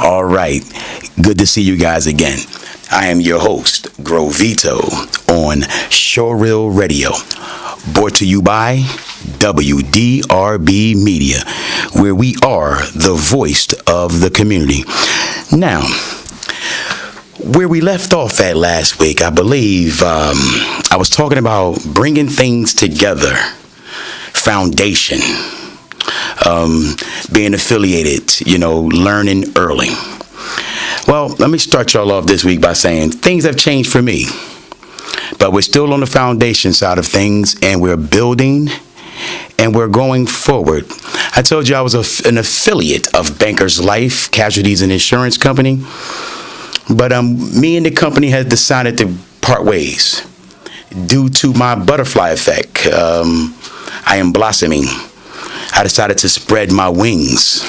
All right. Good to see you guys again. I am your host, Grovito, on ureReal Radio. Brought to you by WDRB Media, where we are the voice of the community. Now, where we left off at last week, I believe I was talking about bringing things together, foundation, being affiliated, learning early. Well, let me start y'all off this week by saying things have changed for me, but we're still on the foundation side of things, and we're building and we're going forward. I told you I was an affiliate of Bankers Life, Casualties and Insurance Company, but me and the company has decided to part ways due to my butterfly effect. I am blossoming. I decided to spread my wings.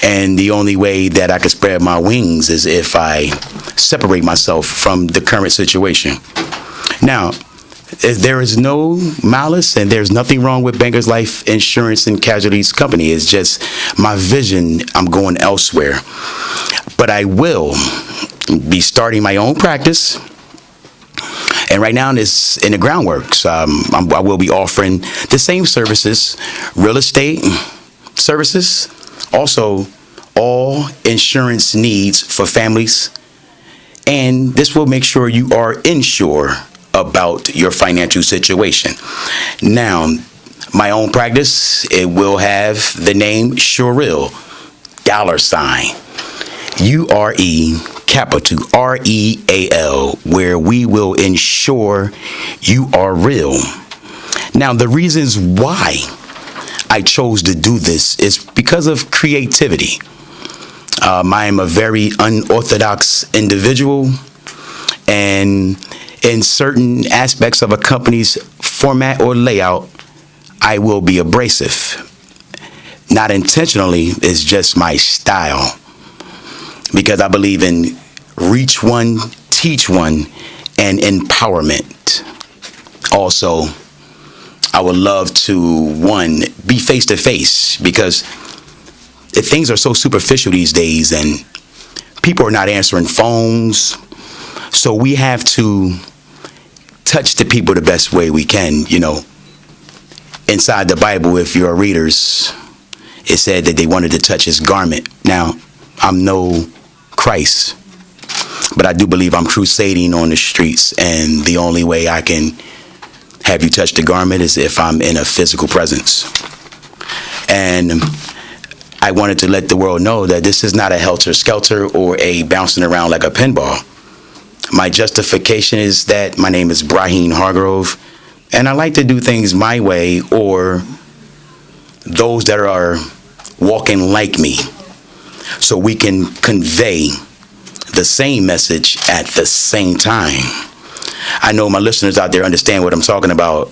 And the only way that I can spread my wings is if I separate myself from the current situation. Now, there is no malice and there's nothing wrong with Bankers Life Insurance and Casualties Company. It's just my vision. I'm going elsewhere. But I will be starting my own practice. And right now it's in the groundworks. I will be offering the same services, real estate services, also all insurance needs for families, and this will make sure you are insured about your financial situation. Now, my own practice, it will have the name ureReal, $UREAL, where we will ensure you are real. Now, the reasons why I chose to do this is because of creativity. I am a very unorthodox individual, and in certain aspects of a company's format or layout, I will be abrasive. Not intentionally, it's just my style. Because I believe in reach one, teach one, and empowerment. Also, I would love to, be face-to-face, because if things are so superficial these days and people are not answering phones, so we have to touch the people the best way we can. Inside the Bible, if you're readers, it said that they wanted to touch his garment. Now, I'm no Christ, but I do believe I'm crusading on the streets, and the only way I can have you touch the garment is if I'm in a physical presence. And I wanted to let the world know that this is not a helter-skelter or a bouncing around like a pinball. My justification is that my name is Braheen Hargrove, and I like to do things my way, or those that are walking like me, so we can convey the same message at the same time. I know my listeners out there understand what I'm talking about.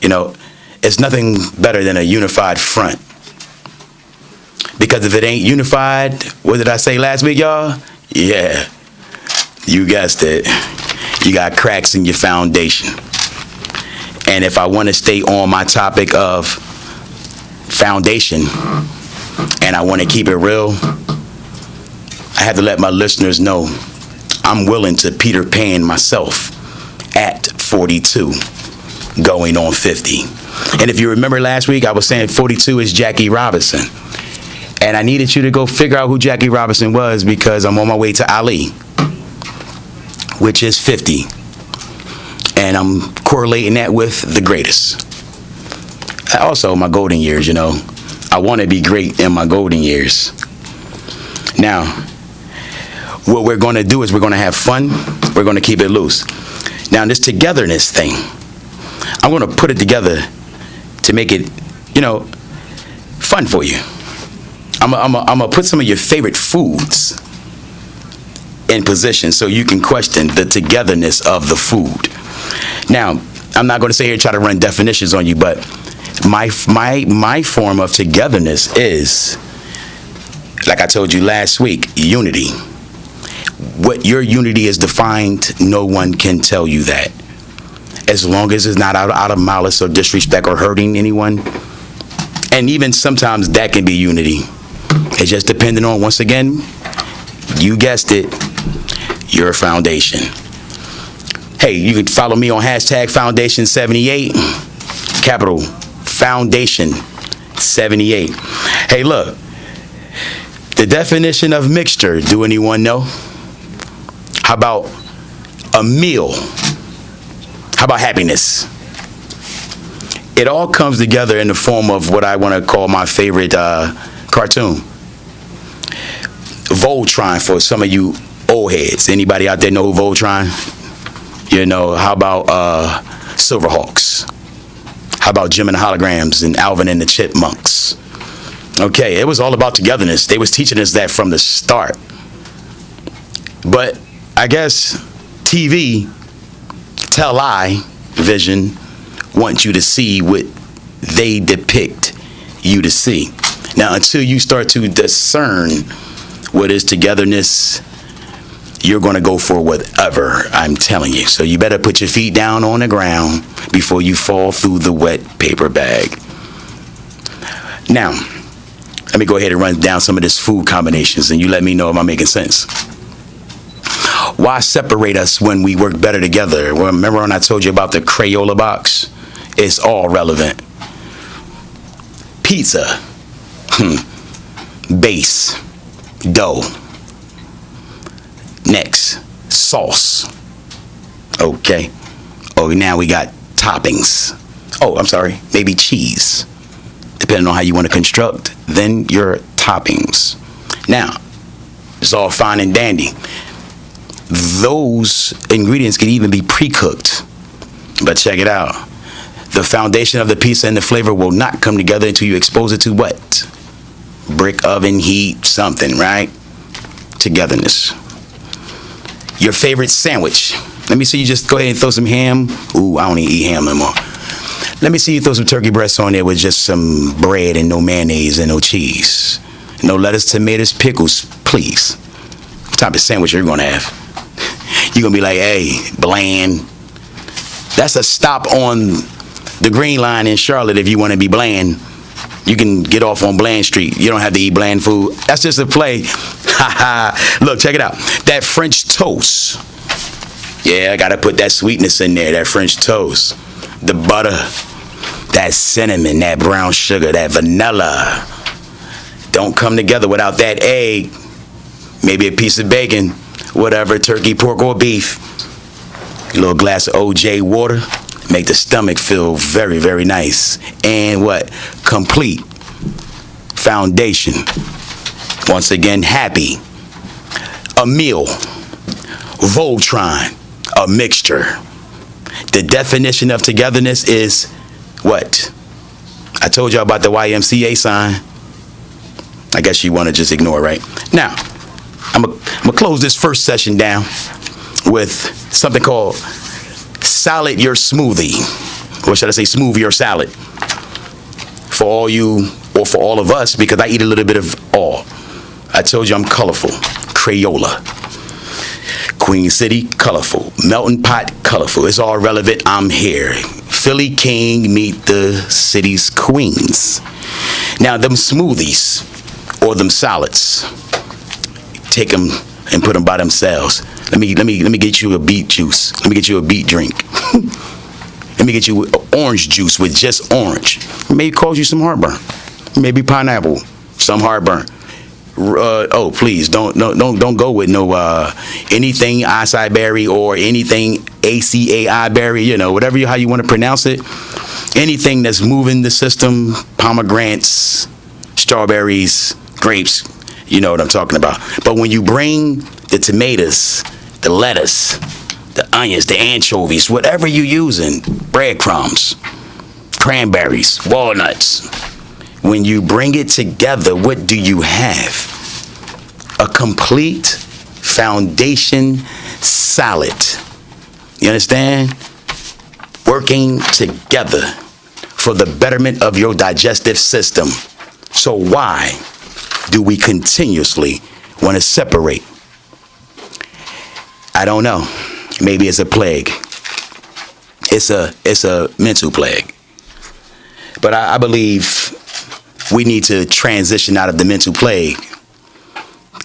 It's nothing better than a unified front. Because if it ain't unified, what did I say last week, y'all? Yeah, you guessed it. You got cracks in your foundation. And if I want to stay on my topic of foundation, and I want to keep it real, I have to let my listeners know I'm willing to Peter Pan myself at 42, going on 50. And if you remember last week, I was saying 42 is Jackie Robinson. And I needed you to go figure out who Jackie Robinson was, because I'm on my way to Ali, which is 50. And I'm correlating that with the greatest. Also, my golden years, I want to be great in my golden years. Now, what we're going to do is we're going to have fun. We're going to keep it loose. Now, this togetherness thing, I'm going to put it together to make it, fun for you. I'm going to put some of your favorite foods in position so you can question the togetherness of the food. Now, I'm not going to sit here and try to run definitions on you, but my form of togetherness is, like I told you last week, unity. What your unity is defined, no one can tell you that. As long as it's not out of malice or disrespect or hurting anyone. And even sometimes that can be unity. It's just depending on, once again, You guessed it, your foundation. Hey, you can follow me on hashtag Foundation78, capital Foundation78. Hey, look, the definition of mixture, do anyone know? How about a meal? How about happiness? It all comes together in the form of what I want to call my favorite cartoon. Voltron, for some of you old heads. Anybody out there know who Voltron? You know, how about Silverhawks? How about Jim and the Holograms and Alvin and the Chipmunks? Okay, it was all about togetherness. They was teaching us that from the start. But I guess TV, television, want you to see what they depict you to see. Now, until you start to discern what is togetherness, you're going to go for whatever, I'm telling you. So you better put your feet down on the ground before you fall through the wet paper bag. Now, let me go ahead and run down some of these food combinations, and you let me know if I'm making sense. Why separate us when we work better together? Well, remember when I told you about the Crayola box? It's all relevant. Pizza. Base. Dough. Next, sauce. Okay. Oh, now we got toppings. Oh, I'm sorry. Maybe cheese. Depending on how you want to construct, then your toppings. Now, it's all fine and dandy. Those ingredients can even be pre-cooked. But check it out. The foundation of the pizza and the flavor will not come together until you expose it to what? Brick oven heat, something, right? Togetherness. Your favorite sandwich. Let me see you just go ahead and throw some ham. Ooh, I don't even eat ham no more. Let me see you throw some turkey breasts on there with just some bread and no mayonnaise and no cheese. No lettuce, tomatoes, pickles, please. What type of sandwich you're going to have? You're going to be like, hey, bland. That's a stop on the Green Line in Charlotte if you want to be bland. You can get off on Bland Street. You don't have to eat bland food. That's just a play. Look, check it out. That French toast. Yeah, I got to put that sweetness in there, that French toast. The butter, that cinnamon, that brown sugar, that vanilla. Don't come together without that egg. Maybe a piece of bacon, whatever, turkey, pork, or beef. A little glass of OJ water. Make the stomach feel very, very nice. And what? Complete. Foundation. Once again, happy. A meal. Voltron. A mixture. The definition of togetherness is what? I told y'all about the YMCA sign. I guess you want to just ignore, right? Now, I'm going to close this first session down with something called Salad Your Smoothie. Or should I say smooth your salad? For all you, or for all of us, because I eat a little bit of all. I told you I'm colorful. Crayola. Queen City, colorful. Melting Pot, colorful. It's all relevant. I'm here. Philly King meet the city's queens. Now, them smoothies or them salads, take them and put them by themselves. Let me get you a beet juice. Let me get you a beet drink. Let me get you orange juice with just orange. It may cause you some heartburn. Maybe pineapple, some heartburn. Oh, please don't go with no anything acai berry or anything acai berry. You know, whatever how you want to pronounce it. Anything that's moving the system. Pomegranates, strawberries, grapes. You know what I'm talking about. But when you bring the tomatoes, the lettuce, the onions, the anchovies, whatever you're using, breadcrumbs, cranberries, walnuts. When you bring it together, what do you have? A complete foundation salad. You understand? Working together for the betterment of your digestive system. So why do we continuously want to separate? I don't know. Maybe it's a plague. It's a mental plague. But I believe we need to transition out of the mental plague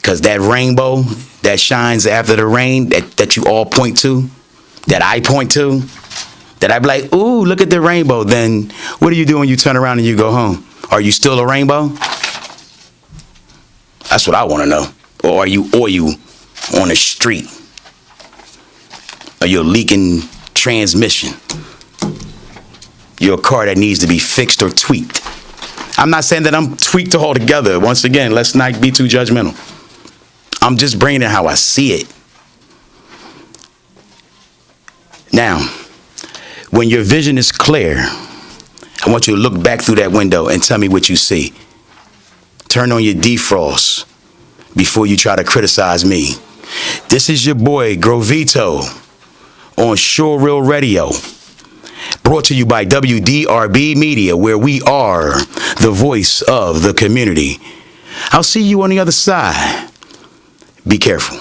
Because that rainbow that shines after the rain that you all point to, that I point to, that I be like, ooh, look at the rainbow. Then what do you do when you turn around and you go home? Are you still a rainbow? That's what I want to know. Or are you oil on the street? Are you a leaking transmission? You're a car that needs to be fixed or tweaked. I'm not saying that I'm tweaked altogether. Once again, let's not be too judgmental. I'm just bringing it how I see it. Now, when your vision is clear, I want you to look back through that window and tell me what you see. Turn on your defrost before you try to criticize me. This is your boy, Grovito, on ureReal Radio. Brought to you by WDRB Media, where we are the voice of the community. I'll see you on the other side. Be careful.